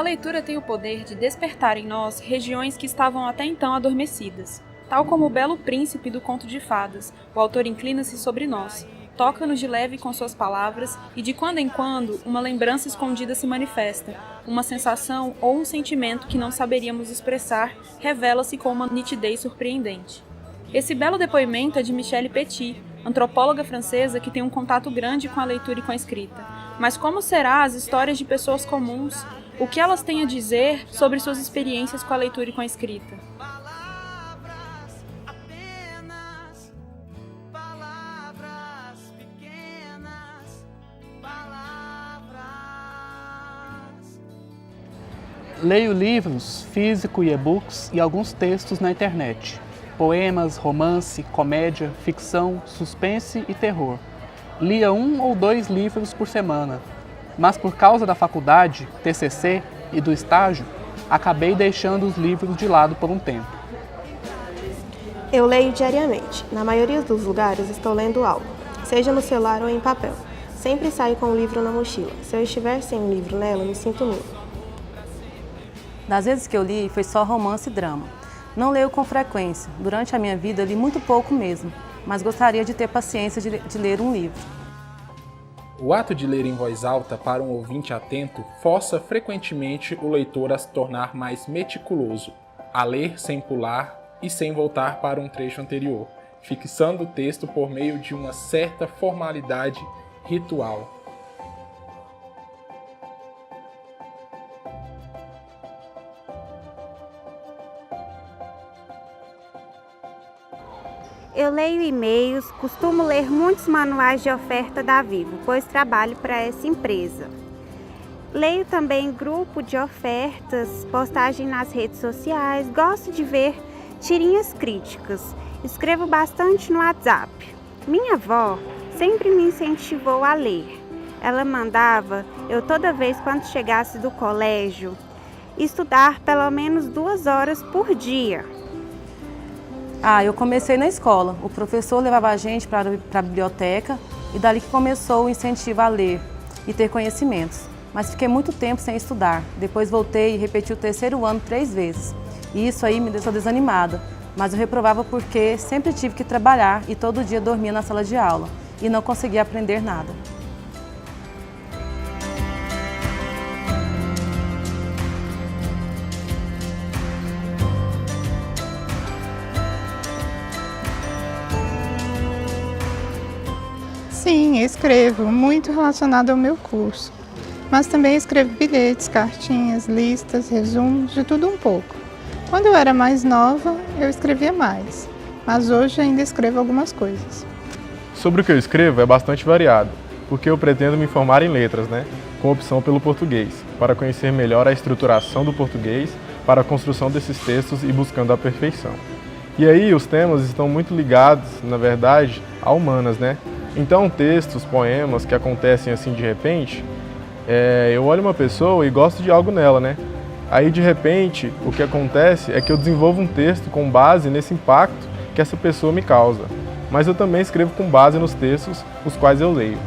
leitura tem o poder de despertar em nós regiões que estavam até então adormecidas. Tal como o belo príncipe do conto de fadas, o autor inclina-se sobre nós, toca-nos de leve com suas palavras e de quando em quando uma lembrança escondida se manifesta, uma sensação ou um sentimento que não saberíamos expressar revela-se com uma nitidez surpreendente. Esse belo depoimento é de Michelle Petit, antropóloga francesa que tem um contato grande com a leitura e com a escrita. Mas como será as histórias de pessoas comuns? O que elas têm a dizer sobre suas experiências com a leitura e com a escrita? Leio livros, físico e e-books e alguns textos na internet. Poemas, romance, comédia, ficção, suspense e terror. Lia 1 ou 2 livros por semana, mas por causa da faculdade, TCC e do estágio, acabei deixando os livros de lado por um tempo. Eu leio diariamente. Na maioria dos lugares estou lendo algo, seja no celular ou em papel. Sempre saio com um livro na mochila. Se eu estiver sem um livro nela, me sinto nu. Das vezes que eu li, foi só romance e drama. Não leio com frequência. Durante a minha vida, eu li muito pouco mesmo, mas gostaria de ter paciência de ler um livro. O ato de ler em voz alta para um ouvinte atento força frequentemente o leitor a se tornar mais meticuloso, a ler sem pular e sem voltar para um trecho anterior, fixando o texto por meio de uma certa formalidade ritual. Eu leio e-mails, costumo ler muitos manuais de oferta da Vivo, pois trabalho para essa empresa. Leio também grupo de ofertas, postagem nas redes sociais, gosto de ver tirinhas críticas, escrevo bastante no WhatsApp. Minha avó sempre me incentivou a ler. Ela mandava eu toda vez quando chegasse do colégio estudar pelo menos 2 horas por dia. Eu comecei na escola. O professor levava a gente para a biblioteca e dali que começou o incentivo a ler e ter conhecimentos. Mas fiquei muito tempo sem estudar. Depois voltei e repeti o 3º ano 3 vezes. E isso aí me deixou desanimada. Mas eu reprovava porque sempre tive que trabalhar e todo dia dormia na sala de aula e não conseguia aprender nada. Sim, escrevo, muito relacionado ao meu curso. Mas também escrevo bilhetes, cartinhas, listas, resumos, de tudo um pouco. Quando eu era mais nova, eu escrevia mais, mas hoje ainda escrevo algumas coisas. Sobre o que eu escrevo é bastante variado, porque eu pretendo me formar em letras, com opção pelo português, para conhecer melhor a estruturação do português, para a construção desses textos e buscando a perfeição. E aí os temas estão muito ligados, na verdade, a humanas, Então textos, poemas que acontecem assim de repente, eu olho uma pessoa e gosto de algo nela, Aí de repente o que acontece é que eu desenvolvo um texto com base nesse impacto que essa pessoa me causa. Mas eu também escrevo com base nos textos os quais eu leio.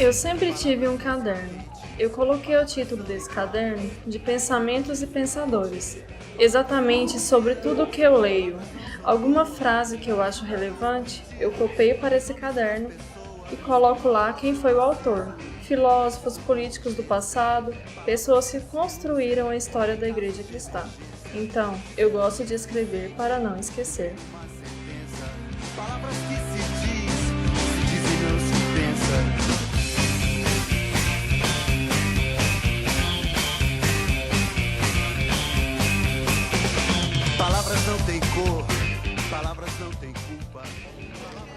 Eu sempre tive um caderno. Eu coloquei o título desse caderno de Pensamentos e Pensadores, exatamente sobre tudo o que eu leio. Alguma frase que eu acho relevante, eu copeio para esse caderno e coloco lá quem foi o autor. Filósofos, políticos do passado, pessoas que construíram a história da Igreja Cristã. Então, eu gosto de escrever para não esquecer.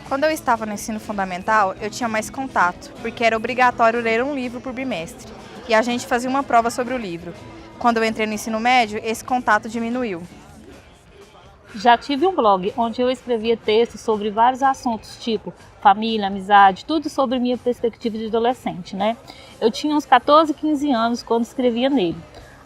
Quando eu estava no ensino fundamental, eu tinha mais contato, porque era obrigatório ler um livro por bimestre, e a gente fazia uma prova sobre o livro. Quando eu entrei no ensino médio, esse contato diminuiu. Já tive um blog onde eu escrevia textos sobre vários assuntos, tipo família, amizade, tudo sobre minha perspectiva de adolescente, né? Eu tinha uns 14, 15 anos quando escrevia nele.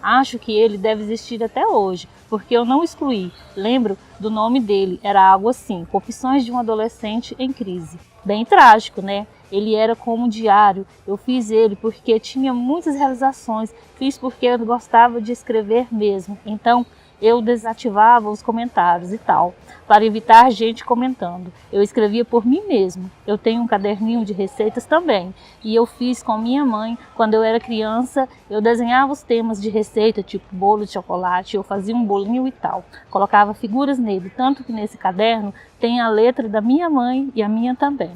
Acho que ele deve existir até hoje, porque eu não excluí. Lembro do nome dele, era algo assim, Confissões de um Adolescente em Crise. Bem trágico, né? Ele era como um diário. Eu fiz ele porque tinha muitas realizações, fiz porque eu gostava de escrever mesmo. Então, eu desativava os comentários e tal, para evitar gente comentando. Eu escrevia por mim mesmo. Eu tenho um caderninho de receitas também. E eu fiz com minha mãe, quando eu era criança, eu desenhava os temas de receita, tipo bolo de chocolate, eu fazia um bolinho e tal. Colocava figuras nele, tanto que nesse caderno tem a letra da minha mãe e a minha também.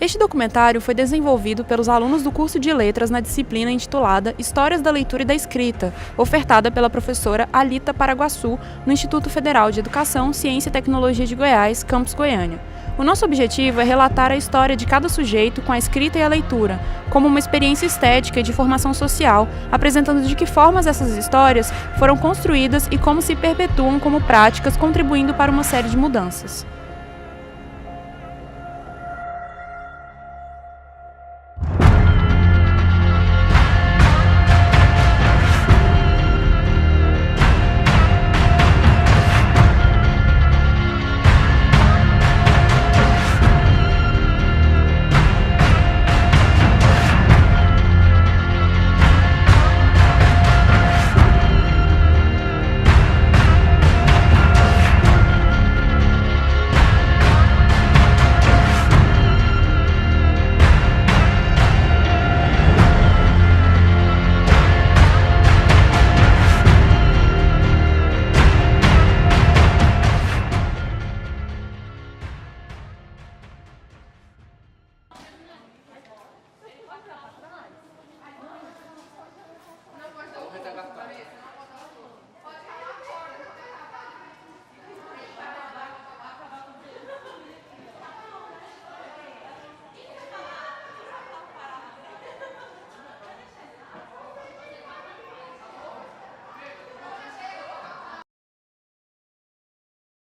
Este documentário foi desenvolvido pelos alunos do curso de Letras na disciplina intitulada Histórias da Leitura e da Escrita, ofertada pela professora Alita Paraguaçu no Instituto Federal de Educação, Ciência e Tecnologia de Goiás, Campus Goiânia. O nosso objetivo é relatar a história de cada sujeito com a escrita e a leitura, como uma experiência estética e de formação social, apresentando de que formas essas histórias foram construídas e como se perpetuam como práticas, contribuindo para uma série de mudanças.